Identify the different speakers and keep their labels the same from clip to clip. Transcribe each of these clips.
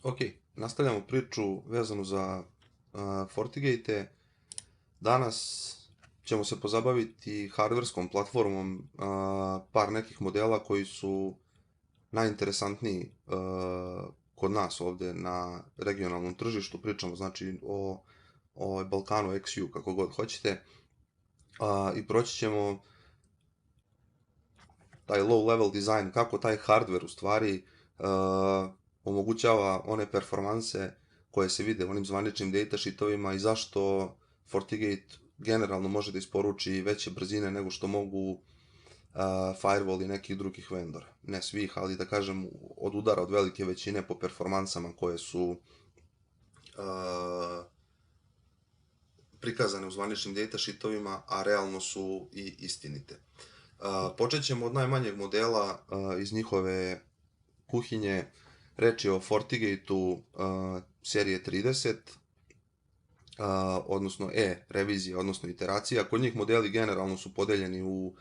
Speaker 1: Ok, nastavljamo priču vezanu za FortiGate. Danas ćemo se pozabaviti hardverskom platformom, par nekih modela koji su najinteresantniji kod nas ovde na regionalnom tržištu. Pričamo znači o Balkanu XU, kako god hoćete. I proći ćemo taj low level design, kako taj hardware u stvari omogućava one performanse koje se vide u onim zvaničnim datasheetovima i zašto FortiGate generalno može da isporuči veće brzine nego što mogu firewall i nekih drugih vendora. Ne svih, ali da kažem od udara od velike većine po performansama koje su prikazane u zvaničnim datasheetovima, a realno su i istinite. Počet ćemo od najmanjeg modela iz njihove kuhinje. Reč je o FortiGate-u serije 30, odnosno revizija, odnosno iteracija. Kod njih modeli generalno su podeljeni u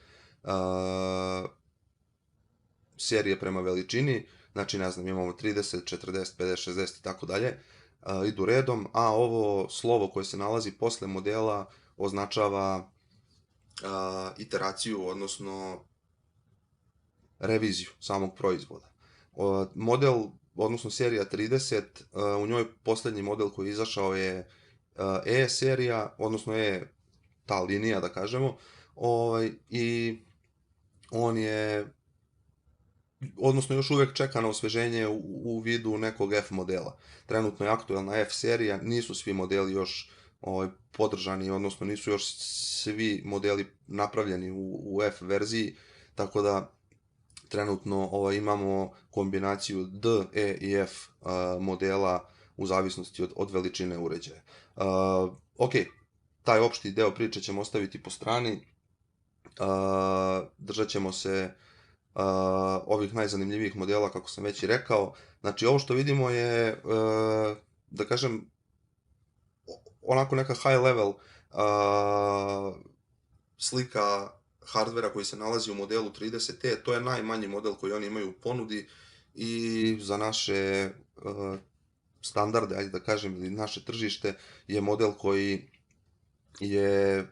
Speaker 1: serije prema veličini, znači ne znam, imamo 30, 40, 50, 60 i tako dalje, idu redom, a ovo slovo koje se nalazi posle modela označava iteraciju, odnosno reviziju samog proizvoda. Model, odnosno serija 30, u njoj poslednji model koji je izašao je serija, odnosno ta linija da kažemo, i on je, odnosno još uvek čeka na osveženje u vidu nekog F modela. Trenutno je aktuelna F serija, nisu svi modeli još podržani, odnosno nisu još svi modeli napravljeni u F verziji, tako da trenutno imamo kombinaciju D, E i F modela u zavisnosti od veličine uređaja. Ok, taj opšti deo priče ćemo ostaviti po strani, držat ćemo se ovih najzanimljivijih modela, kako sam već i rekao. Znači, ovo što vidimo je, da kažem, onako neka high level slika hardvera koji se nalazi u modelu 30T, to je najmanji model koji oni imaju u ponudi i za naše standarde, ajde da kažem, ili naše tržište, je model koji je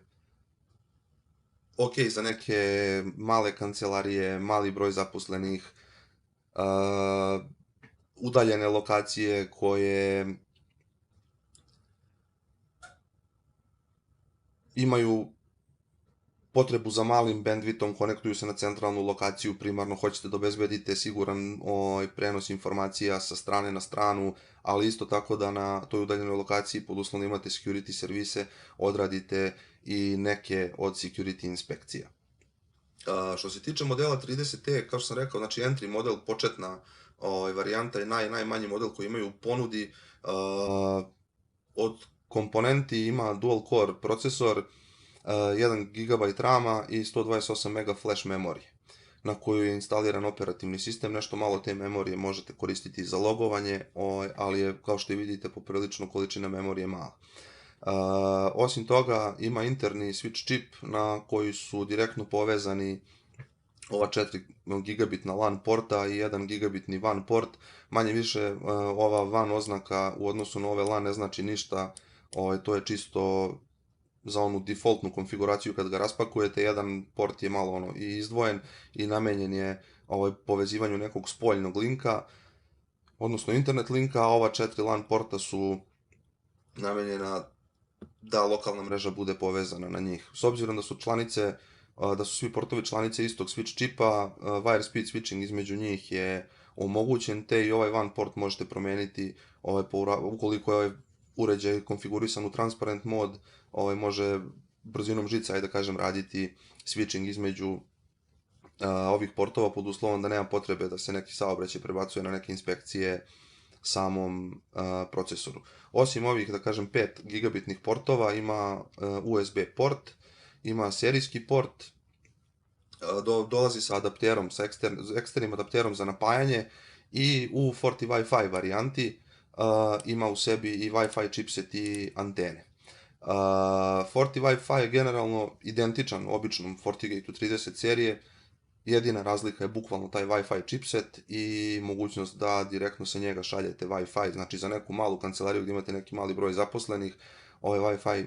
Speaker 1: ok za neke male kancelarije, mali broj zaposlenih, udaljene lokacije koje imaju potrebu za malim bandwidthom, konektuju se na centralnu lokaciju, primarno hoćete da obezbedite siguran prenos informacija sa strane na stranu, ali isto tako da na toj udaljenoj lokaciji, pod uslovom da imate security servise, odradite i neke od security inspekcija. Što se tiče modela 30T, kao što sam rekao, znači entry model, početna varijanta je najmanji model koji imaju u ponudi. Od komponenti ima dual core procesor, 1 GB RAM-a i 128 MB flash memorije, na koju je instaliran operativni sistem. Nešto malo te memorije možete koristiti za logovanje, ali je, kao što i vidite, poprilično količina memorije mala. Osim toga, ima interni switch čip na koji su direktno povezani ova 4 gigabitna LAN porta i 1 gigabitni WAN port. Manje više ova WAN oznaka u odnosu na ove LAN ne znači ništa, to je čisto za onu defaultnu konfiguraciju kad ga raspakujete. Jedan port je malo i izdvojen i namenjen je povezivanju nekog spoljnog linka, odnosno internet linka, a ova 4 LAN porta su namenjena da lokalna mreža bude povezana na njih. S obzirom da su članice, da su svi portovi članice istog switch čipa, wire speed switching između njih je omogućen, te i ovaj WAN port možete promeniti ukoliko je ovaj uređaj konfigurisan u transparent mod, može brzinom žica, ajde da kažem, raditi switching između ovih portova, pod uslovom da nema potrebe da se neki saobraćaj prebacuje na neke inspekcije samom procesoru. Osim ovih, da kažem, 5 gigabitnih portova, ima USB port, ima serijski port, dolazi sa adapterom, sa eksternim adapterom za napajanje, i u FortiWi-Fi varijanti ima u sebi i Wi-Fi chipset i antene. FortiWi-Fi je generalno identičan običnom FortiGate-u 30 serije, Jedina razlika je bukvalno taj Wi-Fi chipset i mogućnost da direktno sa njega šaljete Wi-Fi, znači za neku malu kancelariju gdje imate neki mali broj zaposlenih, ovaj Wi-Fi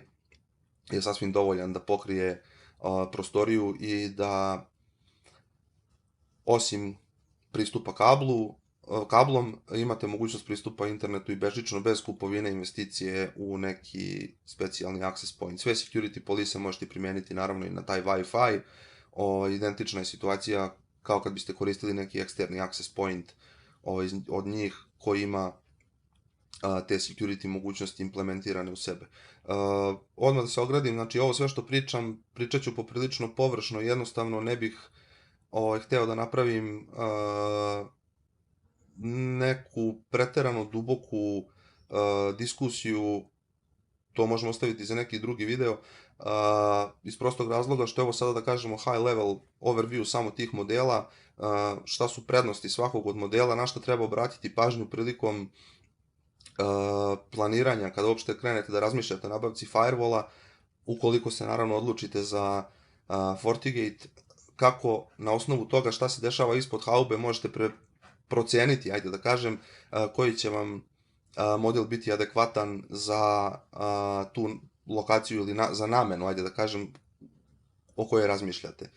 Speaker 1: je sasvim dovoljan da pokrije prostoriju i da osim pristupa kablom imate mogućnost pristupa internetu i bežično bez kupovine investicije u neki specijalni access point. Sve security police možete primijeniti naravno i na taj Wi-Fi. Identična je situacija kao kad biste koristili neki eksterni access point od njih koji ima te security mogućnosti implementirane u sebe. Odmah da se ogradim, znači ovo sve što pričat ću poprilično površno, jednostavno ne bih hteo da napravim neku preterano duboku diskusiju, to možemo ostaviti za neki drugi video, iz prostog razloga što je ovo sada da kažemo high level overview samo tih modela, šta su prednosti svakog od modela, na šta treba obratiti pažnju prilikom planiranja kada uopšte krenete da razmišljate o nabavci firewalla, ukoliko se naravno odlučite za FortiGate, kako na osnovu toga šta se dešava ispod haube možete proceniti, ajde da kažem, koji će vam model biti adekvatan za tu lokaciju ili za namenu, ajde da kažem, o kojoj razmišljate.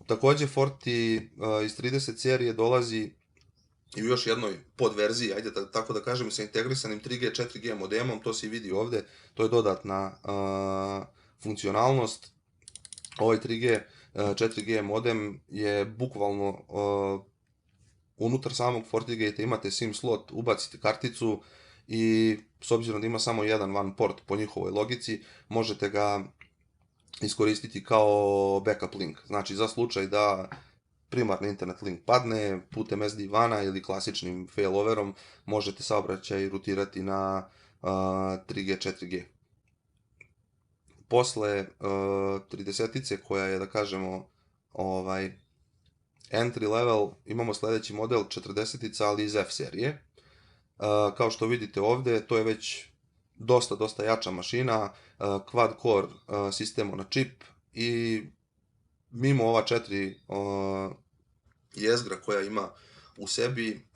Speaker 1: Takođe, Forti iz 30 serije dolazi i u još jednoj podverziji, ajde tako da kažem, sa integrisanim 3G, 4G modemom, to se i vidi ovde, to je dodatna funkcionalnost. Ovaj 3G, 4G modem je bukvalno unutar samog FortiGate imate SIM slot, ubacite karticu i s obzirom da ima samo jedan WAN port po njihovoj logici, možete ga iskoristiti kao backup link. Znači za slučaj da primarni internet link padne, putem SD WAN-a ili klasičnim failoverom možete saobraćaj rutirati na 3G, 4G. Posle 30-ice koja je, da kažemo, entry level, imamo sledeći model 40-ica, ali iz F serije. Kao što vidite ovde, to je već dosta jača mašina, quad core sistem na čip i mimo ova 4 jezgra koja ima u sebi,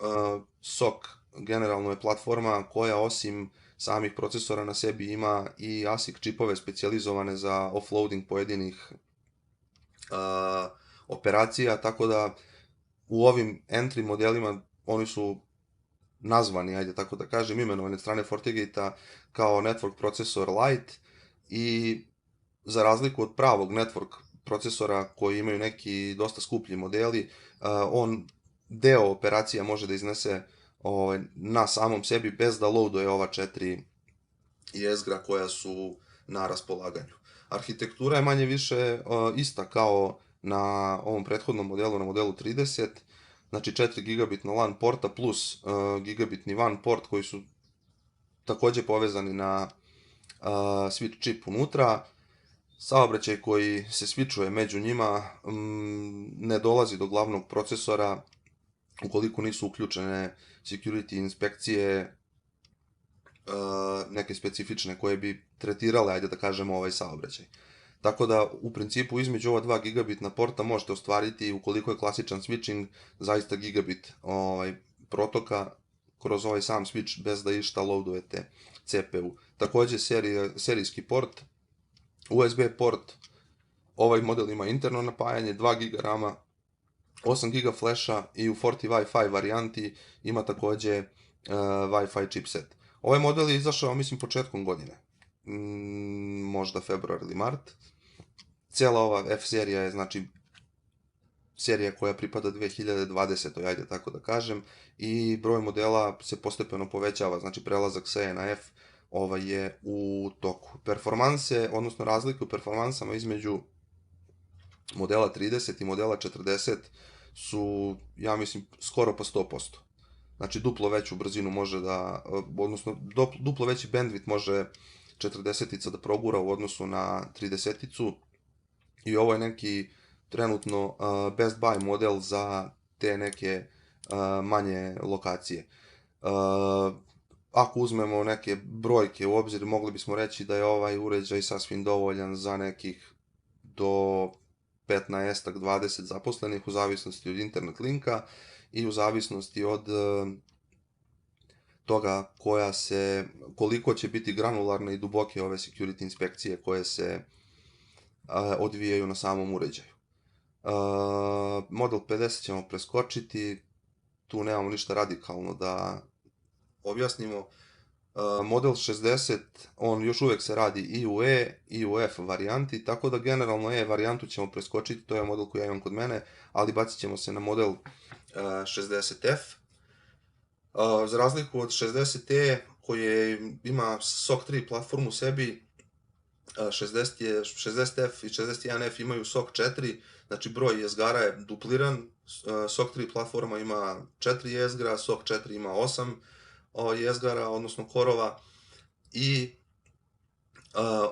Speaker 1: SoC generalno je platforma koja osim samih procesora na sebi ima i ASIC čipove specijalizovane za offloading pojedinih operacija, tako da u ovim entry modelima oni su nazvani, ajde tako da kažem, imenovani od strane FortiGate-a kao Network Processor Lite i za razliku od pravog network procesora koji imaju neki dosta skuplji modeli, on deo operacija može da iznese na samom sebi bez da loaduje ova 4 jezgra koja su na raspolaganju. Arhitektura je manje više ista kao na ovom prethodnom modelu, na modelu 30, znači 4 gigabitna LAN porta plus gigabitni WAN port koji su takođe povezani na switch čip unutra. Saobraćaj koji se switchuje među njima ne dolazi do glavnog procesora ukoliko nisu uključene security inspekcije neke specifične koje bi tretirale, ajde da kažemo, ovaj saobraćaj. Tako da, u principu, između ova 2 gigabitna porta možete ostvariti, ukoliko je klasičan switching, zaista gigabit protoka kroz ovaj sam switch bez da išta loadujete CPU. Takođe, serijski port, USB port, ovaj model ima interno napajanje, 2 GB RAM-a, 8 GB flasha i u Forti Wi-Fi varijanti ima takođe Wi-Fi chipset. Ovaj model je izašao, mislim, početkom godine, možda februar ili mart. Cijela ova F serija je, znači, serija koja pripada 2020. ajde tako da kažem, i broj modela se postepeno povećava, znači prelazak sa E na F je u toku. Performanse, odnosno razlike u performansama između modela 30 i modela 40 su, ja mislim, skoro pa 100%. Znači duplo veću brzinu može da, odnosno duplo veći bandwidth može 40-ica da progura u odnosu na 30-icu i ovo je neki trenutno best buy model za te neke manje lokacije. Ako uzmemo neke brojke u obzir, mogli bismo reći da je ovaj uređaj sasvim dovoljan za nekih do 15-20 zaposlenih u zavisnosti od internet linka i u zavisnosti od toga koliko će biti granularne i duboke ove security inspekcije koje se odvijaju na samom uređaju. Model 50 ćemo preskočiti, tu nemamo ništa radikalno da objasnimo. Model 60, on još uvijek se radi i u E i u F varijanti, tako da generalno E varijantu ćemo preskočiti, to je model koji ja imam kod mene, ali bacit ćemo se na model 60F. Za razliku od 60E koji ima SOC 3 platformu u sebi, 60F i 61F imaju SOC 4, znači broj jezgara je dupliran, SOC 3 platforma ima 4 jezgra, SOC 4 ima 8 jezgara, odnosno korova, i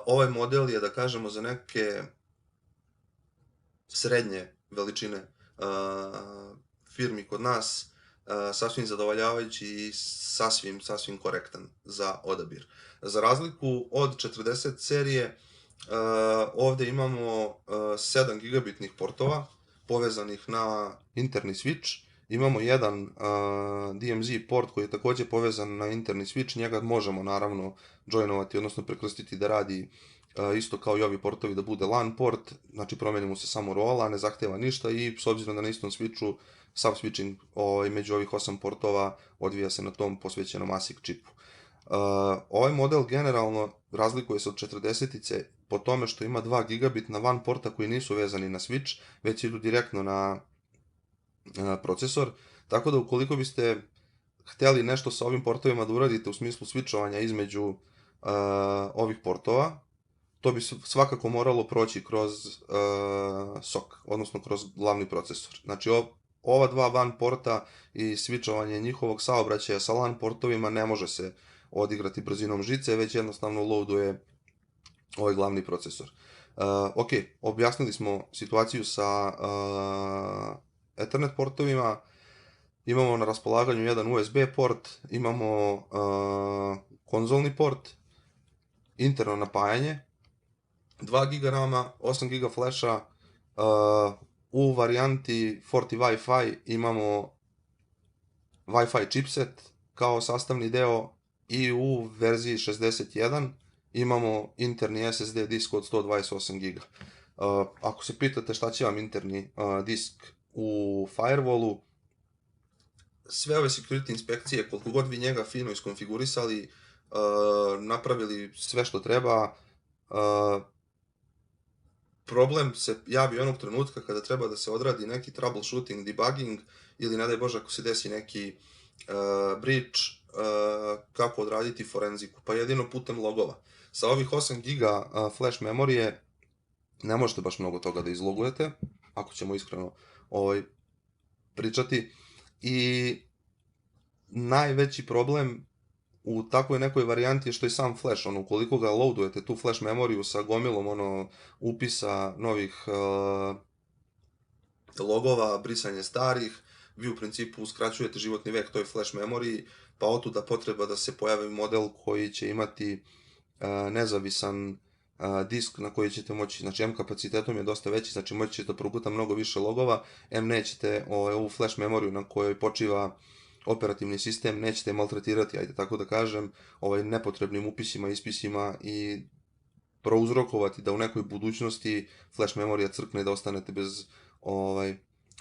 Speaker 1: ovaj model je, da kažemo, za neke srednje veličine firmi kod nas sasvim zadovoljavajući i sasvim korektan za odabir. Za razliku od 40 serije, ovdje imamo 7 gigabitnih portova povezanih na interni switch. Imamo jedan DMZ port koji je također povezan na interni switch, njega možemo naravno joinovati, odnosno prekrstiti da radi isto kao i ovi portovi, da bude LAN port, znači promenimo se samo rola, ne zahteva ništa i s obzirom da na istom switchu sav switching među ovih 8 portova odvija se na tom posvećenom ASIC čipu. Ovaj model generalno razlikuje se od 40-ice po tome što ima 2 gigabitna WAN porta koji nisu vezani na switch, već idu direktno na procesor, tako da ukoliko biste htjeli nešto sa ovim portovima da uradite u smislu switchovanja između ovih portova, to bi svakako moralo proći kroz SOC, odnosno kroz glavni procesor. Znači ova dva WAN porta i switchovanje njihovog saobraćaja sa LAN portovima ne može se odigrati brzinom žice, već jednostavno loaduje ovaj glavni procesor. Ok, objasnili smo situaciju sa Ethernet portovima, imamo na raspolaganju jedan USB port, imamo konzolni port, interno napajanje, 2 GB RAM-a, 8 GB flasha, u varijanti Forti Wi-Fi imamo Wi-Fi chipset kao sastavni deo i u verziji 61 imamo interni SSD disk od 128 GB. Ako se pitate šta će vam interni disk u firewallu, sve ove security inspekcije, koliko god vi njega fino iskonfigurisali, napravili sve što treba, problem se javi onog trenutka kada treba da se odradi neki troubleshooting, debugging ili ne daj Bože ako se desi neki breach, kako odraditi forenziku, pa jedino putem logova. Sa ovih 8 GB flash memorije ne možete baš mnogo toga da izlogujete, ako ćemo iskreno pričati, i najveći problem u takvoj nekoj varijanti je što i sam flash, ukoliko ga loadujete tu flash memoriju sa gomilom upisa novih logova, brisanje starih, vi u principu uskraćujete životni vek toj flash memoriji, pa otuda potreba da se pojavi model koji će imati nezavisan disk na koji ćete moći, znači M kapacitetom je dosta veći, znači moći ćete proguta mnogo više logova, M nećete ovu flash memoriju na kojoj počiva operativni sistem, nećete maltretirati, ajde tako da kažem, nepotrebnim upisima, ispisima i prouzrokovati da u nekoj budućnosti flash memorija crkne i da ostanete bez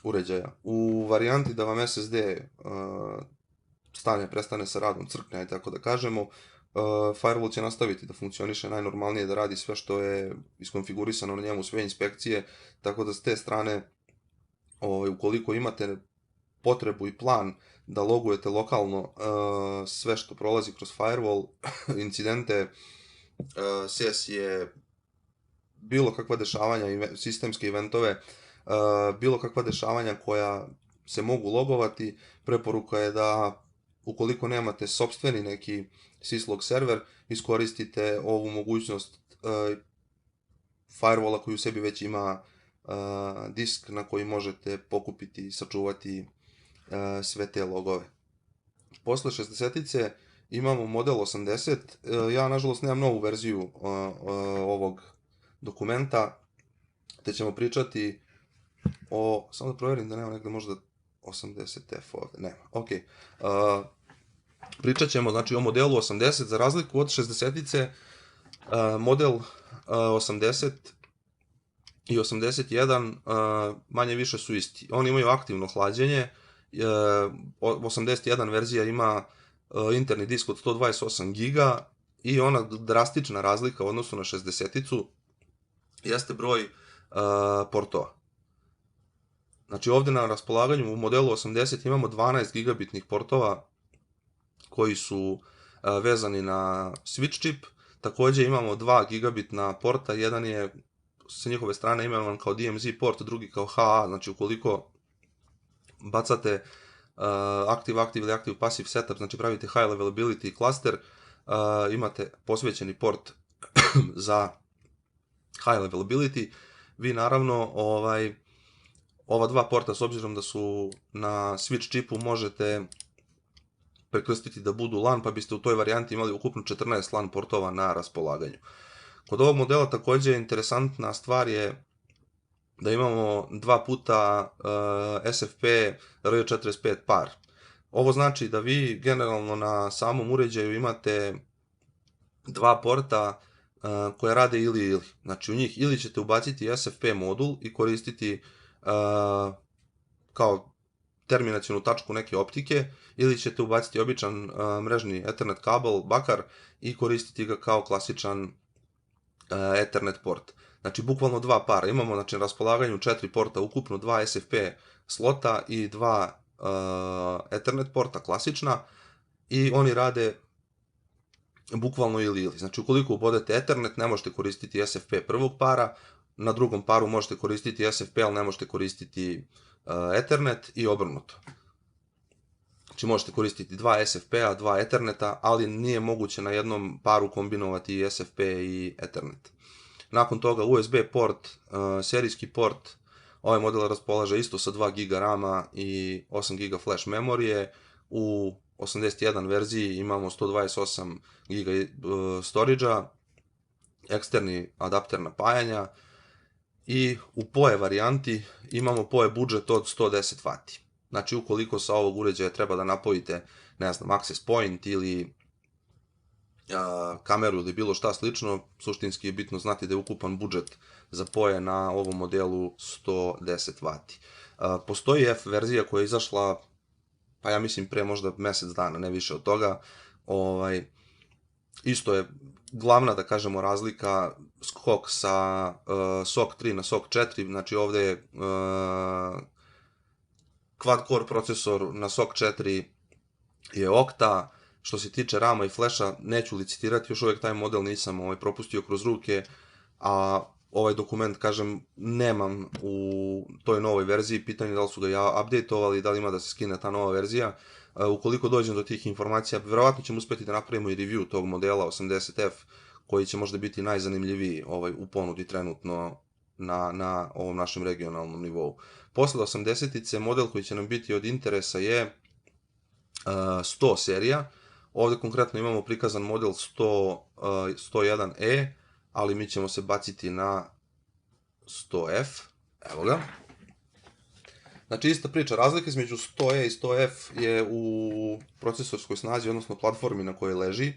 Speaker 1: uređaja. U varijanti da vam SSD prestane sa radom, crkne, ajde tako da kažemo, firewall će nastaviti da funkcioniše najnormalnije, da radi sve što je iskonfigurisano na njemu, sve inspekcije, tako da s te strane, ukoliko imate potrebu i plan da logujete lokalno sve što prolazi kroz firewall, incidente, sesije, bilo kakva dešavanja, sistemske eventove, bilo kakva dešavanja koja se mogu logovati, preporuka je da ukoliko nemate sopstveni neki syslog server, iskoristite ovu mogućnost firewalla koji u sebi već ima disk na koji možete pokupiti i sačuvati sve te logove. Posle 60-ice imamo model 80, ja nažalost nemam novu verziju ovog dokumenta, te ćemo pričati o, samo da provjerim da nema negde možda 80F ovde, nema, ok. Pričat ćemo znači o modelu 80, za razliku od 60-ice, model 80 i 81 manje više su isti. Oni imaju aktivno hlađenje, 81 verzija ima interni disk od 128 giga i ona drastična razlika u odnosu na 60-icu jeste broj portova. Znači ovde na raspolaganju u modelu 80 imamo 12 gigabitnih portova koji su vezani na switch čip. Takođe imamo 2 gigabitna porta, jedan je sa njihove strane imenovan kao DMZ port, drugi kao HA, znači ukoliko bacate active ili active passive setup, znači pravite high availability cluster, imate posvećeni port za high availability, vi naravno ova dva porta, s obzirom da su na switch čipu, možete prekrstiti da budu LAN, pa biste u toj varijanti imali ukupno 14 LAN portova na raspolaganju. Kod ovog modela takođe interesantna stvar je da imamo 2 puta SFP R45 par. Ovo znači da vi generalno na samom uređaju imate 2 porta koje rade ili. Znači u njih ili ćete ubaciti SFP modul i koristiti kao terminacionu tačku neke optike, ili ćete ubaciti običan mrežni Ethernet kabel, bakar, i koristiti ga kao klasičan Ethernet port. Znači bukvalno 2 para. Imamo znači, na raspolaganju 4 porta, ukupno 2 SFP slota i 2 Ethernet porta klasična, i oni rade bukvalno ili. Znači ukoliko ubodete Ethernet, ne možete koristiti SFP prvog para, na drugom paru možete koristiti SFP, ali ne možete koristiti Ethernet, i obrnuto. Znači možete koristiti 2 SFP-a, 2 Etherneta, ali nije moguće na jednom paru kombinovati i SFP i Ethernet. Nakon toga USB port, serijski port, ovaj model raspolaže isto sa 2 GB RAM-a i 8 GB flash memorije. U 81 verziji imamo 128 GB storage-a, eksterni adapter napajanja, i u PoE varijanti imamo PoE budžet od 110 W. Znači ukoliko sa ovog uređaja treba da napojite, ne znam, access point ili kameru ili bilo šta slično, suštinski je bitno znati da je ukupan budžet za PoE na ovom modelu 110 W. Postoji F verzija koja je izašla, pa ja mislim pre možda mesec dana, ne više od toga. Isto je glavna, da kažemo, razlika skok sa SOC 3 na SOC 4, znači ovde je quad core procesor, na SOC 4 je Octa. Što se tiče RAM-a i flasha, neću licitirati, još uvek taj model nisam propustio kroz ruke, a ovaj dokument, kažem, nemam u toj novoj verziji, pitanje da li su ga updateovali, da li ima da se skine ta nova verzija. Ukoliko dođem do tih informacija, verovatno ćemo uspeti da napravimo i review tog modela 80F, koji će možda biti najzanimljiviji u ponudi trenutno na ovom našem regionalnom nivou. Posle 80-ice, model koji će nam biti od interesa je 100 serija. Ovde konkretno imamo prikazan model 101E, ali mi ćemo se baciti na 100F. Evo ga. Znači ista priča, razlika između 100E i 100F je u procesorskoj snazi, odnosno platformi na kojoj leži.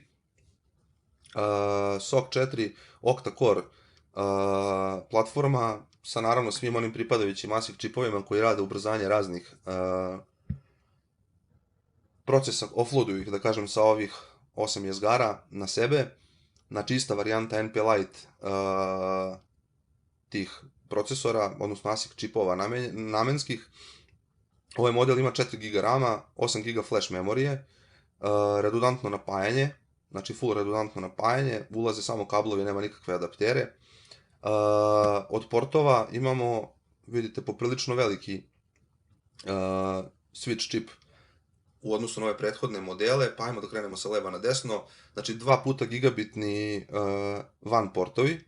Speaker 1: SOC 4 octa-core platforma sa naravno svim onim pripadajućim ASIC čipovima koji rade ubrzanje raznih procesa, offloaduju ih, da kažem, sa ovih 8 jezgara na sebe. Znači ista varijanta NP Lite tih procesora, odnosno ASIC čipova namenskih. Ovaj model ima 4 GB RAM-a, 8 GB flash memorije, redundantno napajanje, znači full redundantno napajanje, ulaze samo kablovi, nema nikakve adaptere. Od portova imamo, vidite, poprilično veliki switch čip u odnosu na ove prethodne modele, pa ajmo da krenemo sa leva na desno. Znači 2 puta gigabitni WAN portovi,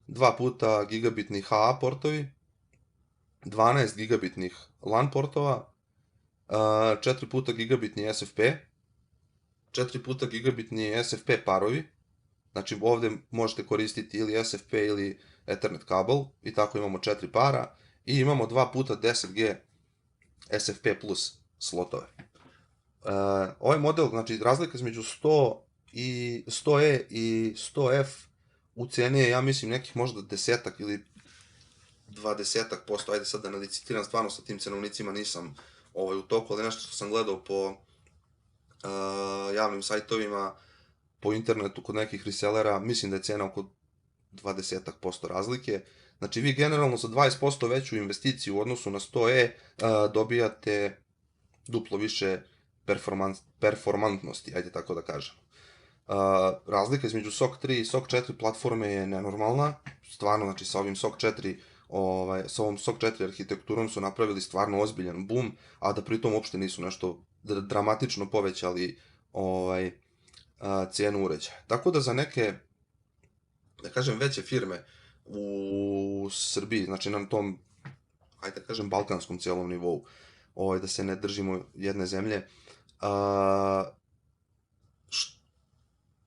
Speaker 1: 2 puta gigabitni HA portovi, 12 gigabitnih LAN portova, 4 puta gigabitni SFP, 4 puta gigabitni SFP parovi. Znači ovde možete koristiti ili SFP ili Ethernet kabel i tako imamo 4 para i imamo 2 puta 10G SFP plus slotove. Ovaj model, znači razlika između 100E i 100F u ceni je, ja mislim, nekih možda 10-ak ili 20%, ajde sad da ne licitiram, stvarno sa tim cenovnicima nisam u toku, ali nešto što sam gledao po javnim sajtovima, po internetu kod nekih resellera, mislim da je cena oko 20% razlike. Znači vi generalno za 20% veću investiciju u odnosu na 100E dobijate duplo više performantnosti, ajde tako da kažem. Razlika između SOC 3 i SOC 4 platforme je nenormalna, stvarno, znači sa ovim SOC 4 sa ovom SOC 4 arhitekturom su napravili stvarno ozbiljan boom, a da pritom uopšte nisu nešto dramatično povećali cijenu uređaja. Tako da za neke, da kažem, veće firme u Srbiji, znači na tom, ajde da kažem, balkanskom cijelom nivou, da se ne držimo jedne zemlje,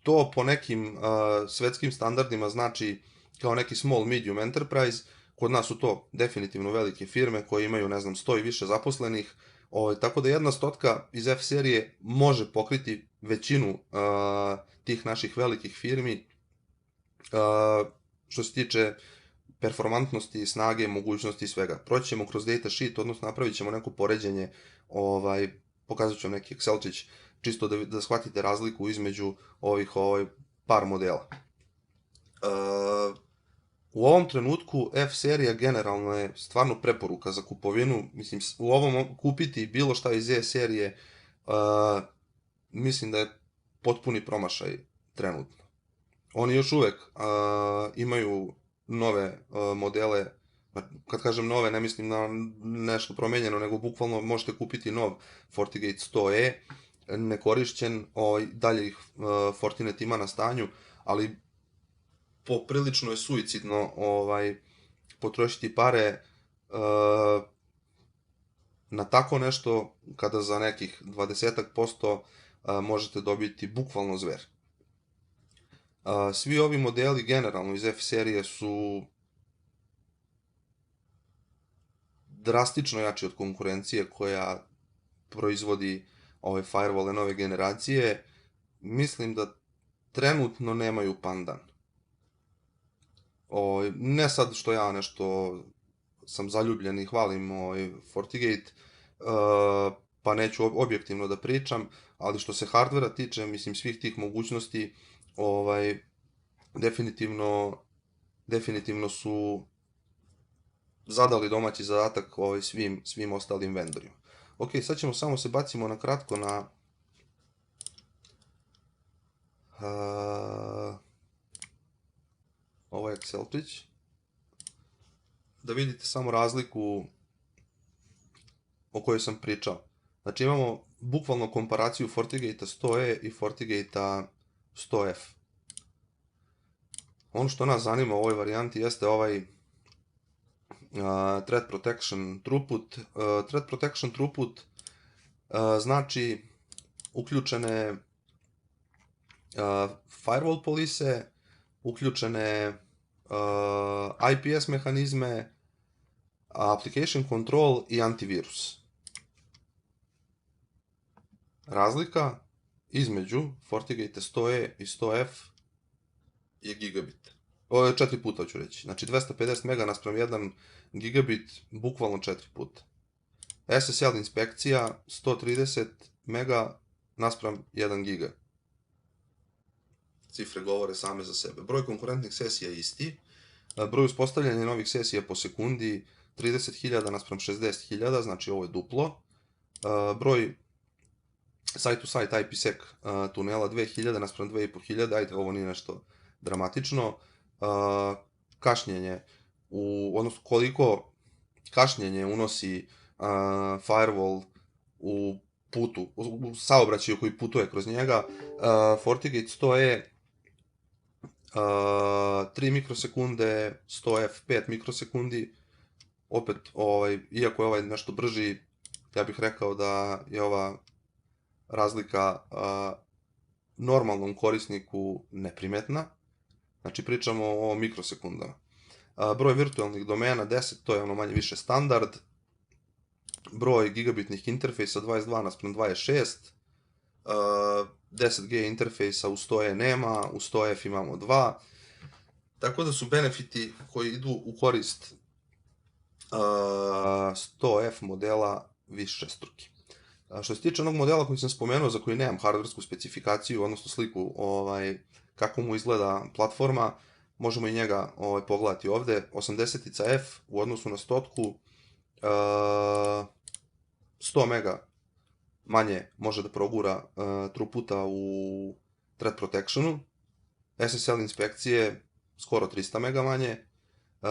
Speaker 1: to po nekim svetskim standardima znači kao neki small medium enterprise. Kod nas su to definitivno velike firme koje imaju, ne znam, 100 i više zaposlenih, tako da jedna stotka iz F serije može pokriti većinu tih naših velikih firmi što se tiče performantnosti, snage, mogućnosti i svega. Proći ćemo kroz data sheet, odnosno napravit ćemo neko poređenje, pokazat ću vam neki Excelčić, čisto da shvatite razliku između ovih par modela. U ovom trenutku F serija generalno je stvarno preporuka za kupovinu, mislim, u ovom kupiti bilo šta iz E serije, mislim da je potpuni promašaj trenutno. Oni još uvek imaju nove modele, kad kažem nove, ne mislim na nešto promenjeno, nego bukvalno možete kupiti nov FortiGate 100E, nekorišćen, dalje ih Fortinet ima na stanju, ali poprilično je suicidno potrošiti pare na tako nešto kada za nekih 20% možete dobiti bukvalno zver. Svi ovi modeli generalno iz F serije su drastično jači od konkurencije koja proizvodi ove firewall-e nove generacije. Mislim da trenutno nemaju pandan. Ne sad što ja nešto sam zaljubljen i hvalim FortiGate, pa neću objektivno da pričam, ali što se hardvera tiče, mislim, svih tih mogućnosti, definitivno su zadali domaći zadatak svim ostalim vendorima. Ok, sad ćemo samo se bacimo na kratko na ovaj Excelčić, da vidite samo razliku o kojoj sam pričao. Znači imamo bukvalno komparaciju FortiGate 100E i FortiGate 100F. Ono što nas zanima u ovoj varijanti jeste ovaj Threat Protection Throughput. Threat Protection Throughput znači uključene firewall polise, uključene IPS mehanizme, application control i antivirus. Razlika između FortiGate 100E i 100F je gigabit. Ovo je 4 puta, ću reći. Znači 250 mega naspram 1 gigabit, bukvalno 4 puta. SSL inspekcija 130 mega naspram 1 giga. Cifre govore same za sebe. Broj konkurentnih sesija je isti. Broj uspostavljanja novih sesija po sekundi 30.000 naspram 60.000, znači ovo je duplo. Broj site-to-site IPsec tunela 2000 naspram 2500, ajde, ovo nije nešto dramatično. Kašnjenje, odnosno koliko kašnjenje unosi firewall u saobraćaju koji putuje kroz njega. FortiGate 100E 3 mikrosekunde, 100F 5 mikrosekundi. Opet, iako je ovaj nešto brži, ja bih rekao da je ova razlika normalnom korisniku neprimetna. Znači pričamo o mikrosekundama. Broj virtualnih domena 10, to je ono manje više standard. Broj gigabitnih interfejsa 22:26. 10G interfejsa u 100E nema, u 100F imamo 2. Tako da su benefiti koji idu u korist 100F modela višestruki. Što se tiče onog modela koji sam spomenuo, za koji nemam hardversku specifikaciju, odnosno sliku kako mu izgleda platforma, možemo i njega pogledati ovde. 80F u odnosu na 100, 100 mega manje može da progura throughputa u thread protectionu, SSL inspekcije skoro 300 mega manje,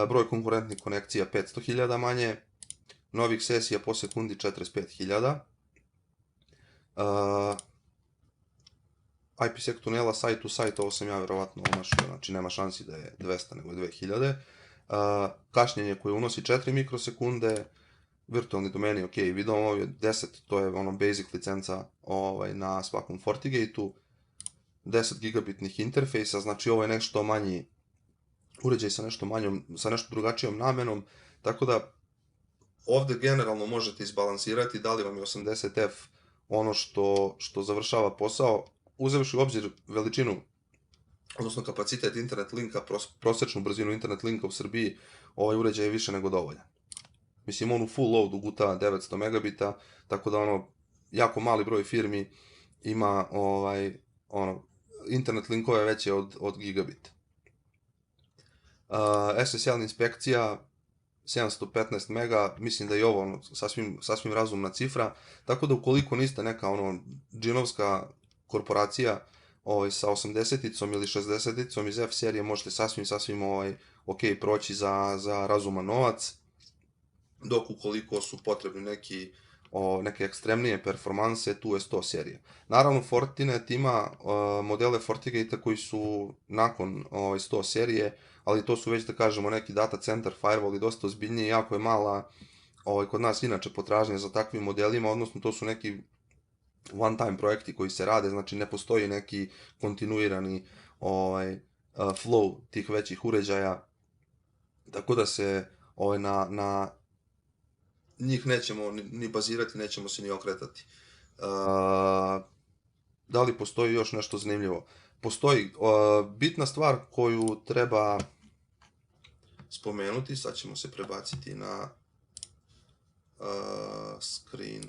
Speaker 1: broj konkurentnih konekcija 500.000 manje, novih sesija po sekundi 45.000, IPsec tunela site to site, ovo sam ja verovatno omašio, znači nema šansi da je 200 nego je 2000, kašnjenje koje unosi 4 mikrosekunde, virtualni domeni, ok, vidimo ovo je 10, to je ono basic licenca na svakom FortiGate-u, 10 gigabitnih interfejsa, znači ovo je nešto manji uređaj sa nešto drugačijom namenom, tako da ovde generalno možete izbalansirati da li vam je 80F ono što završava posao, uzevši u obzir veličinu, odnosno kapacitet internet linka, prosečnu brzinu internet linka u Srbiji, ovaj uređaj je više nego dovoljan. Mislim, on u full loadu guta 900 megabita, tako da jako mali broj firmi ima internet linkove veće od gigabita. SSL inspekcija 715 mega, mislim da je ovo sasvim razumna cifra, tako da ukoliko niste neka džinovska korporacija sa 80-icom ili 60-icom iz F serije, možete sasvim ok proći za razuman novac, dok ukoliko su potrebni neke ekstremnije performanse, tu je 100 serija. Naravno, Fortinet ima modele FortiGate-a koji su nakon 100 serije, ali to su već, da kažemo, neki data center firewall i dosta ozbiljniji, jako je mala kod nas inače potražnja za takvim modelima, odnosno to su neki one-time projekti koji se rade, znači ne postoji neki kontinuirani flow tih većih uređaja, tako da se na njih nećemo ni bazirati, nećemo se ni okretati. Da li postoji još nešto zanimljivo? Postoji bitna stvar koju treba spomenuti, sad ćemo se prebaciti na screen.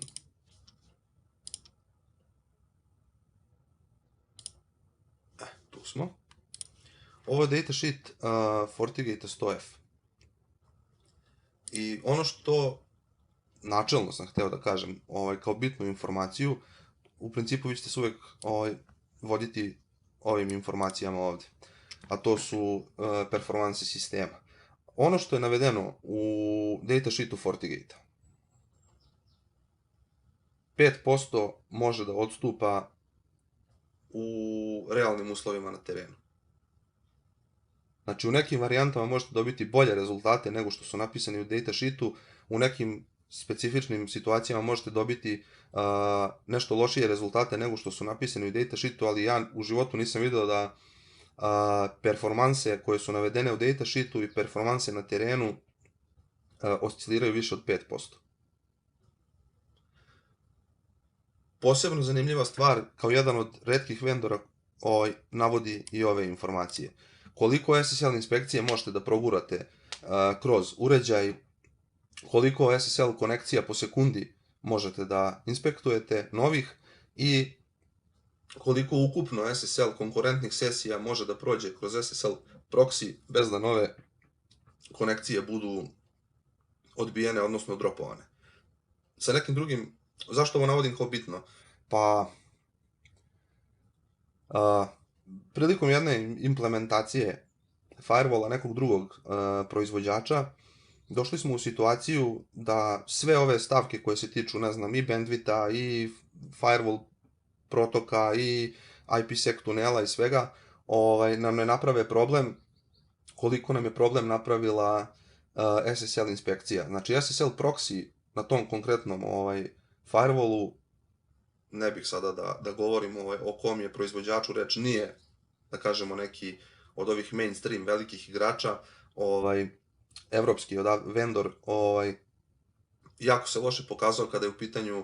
Speaker 1: Tu smo. Ovo je datasheet FortiGate 100F. I ono što načelno sam hteo da kažem kao bitnu informaciju, u principu vi ćete se uvek voditi ovim informacijama ovde, a to su performanse sistema. Ono što je navedeno u datasheetu FortiGate-a, 5% može da odstupa u realnim uslovima na terenu. Znači, u nekim varijantama možete dobiti bolje rezultate nego što su napisani u datasheetu, u nekim specifičnim situacijama možete dobiti nešto lošije rezultate nego što su napisani u datasheetu, ali ja u životu nisam video da performanse koje su navedene u datasheetu i performanse na terenu osciliraju više od 5%. Posebno zanimljiva stvar, kao jedan od retkih vendora navodi i ove informacije. Koliko SSL inspekcije možete da progurate kroz uređaj, koliko SSL konekcija po sekundi možete da inspektujete novih i koliko ukupno SSL konkurentnih sesija može da prođe kroz SSL proxy bez da nove konekcije budu odbijene, odnosno dropovane. Sa nekim drugim, zašto ovo navodim kao bitno? Pa, prilikom jedne implementacije firewalla nekog drugog proizvođača, došli smo u situaciju da sve ove stavke koje se tiču, ne znam, i bandwidtha, i firewall protoka, i IPsec tunela i svega, nam ne naprave problem koliko nam je problem napravila SSL inspekcija. Znači, SSL proxy na tom konkretnom firewallu, ne bih sada da govorim o kom je proizvođaču reč, nije, da kažemo, neki od ovih mainstream velikih igrača, evropski vendor jako se loše pokazao kada je u pitanju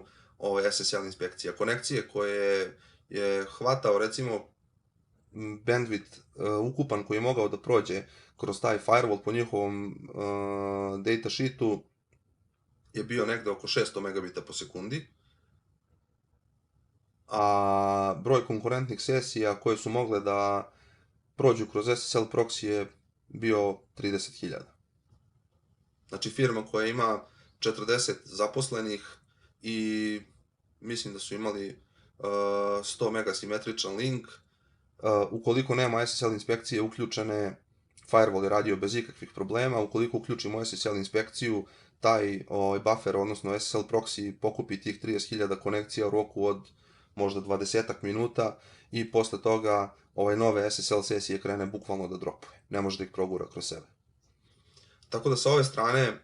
Speaker 1: SSL inspekcija. Konekcije koje je hvatao, recimo, bandwidth ukupan koji je mogao da prođe kroz taj firewall po njihovom datasheetu je bio negde oko 600 megabita po sekundi, a broj konkurentnih sesija koje su mogle da prođu kroz SSL proxy je bio 30.000. Znači firma koja ima 40 zaposlenih i mislim da su imali 100 mega simetričan link, ukoliko nema SSL inspekcije uključene, firewall je radio bez ikakvih problema. Ukoliko uključimo SSL inspekciju, taj buffer, odnosno SSL proxy pokupi tih 30.000 konekcija u roku od možda 20 minuta i posle toga nove SSL sesije krene bukvalno da dropuje. Ne može da ih progura kroz sebe. Tako da sa ove strane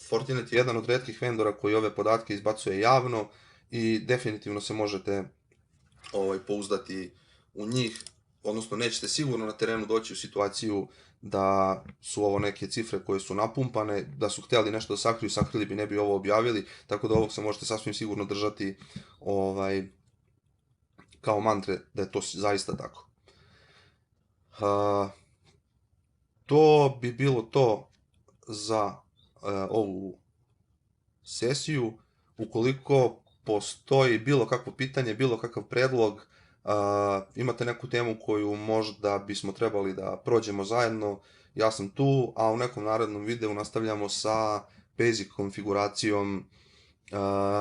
Speaker 1: Fortinet je jedan od retkih vendora koji ove podatke izbacuje javno i definitivno se možete pouzdati u njih, odnosno nećete sigurno na terenu doći u situaciju da su ovo neke cifre koje su napumpane, da su htjeli nešto da sakriju, sakrili bi, ne bi ovo objavili, tako da ovog se možete sasvim sigurno držati kao mantre da je to zaista tako. To bi bilo to za ovu sesiju. Ukoliko postoji bilo kakvo pitanje, bilo kakav predlog, imate neku temu koju možda bismo trebali da prođemo zajedno, ja sam tu, a u nekom narednom videu nastavljamo sa basic konfiguracijom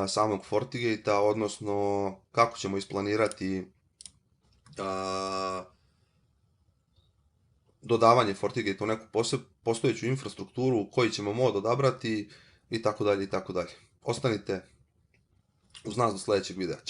Speaker 1: samog FortiGate-a, odnosno kako ćemo isplanirati dodavanje FortiGate-a u neku postojeću infrastrukturu, koji ćemo mod odabrati i tako dalje i tako dalje. Ostanite uz nas do sledećeg videa. Ćao!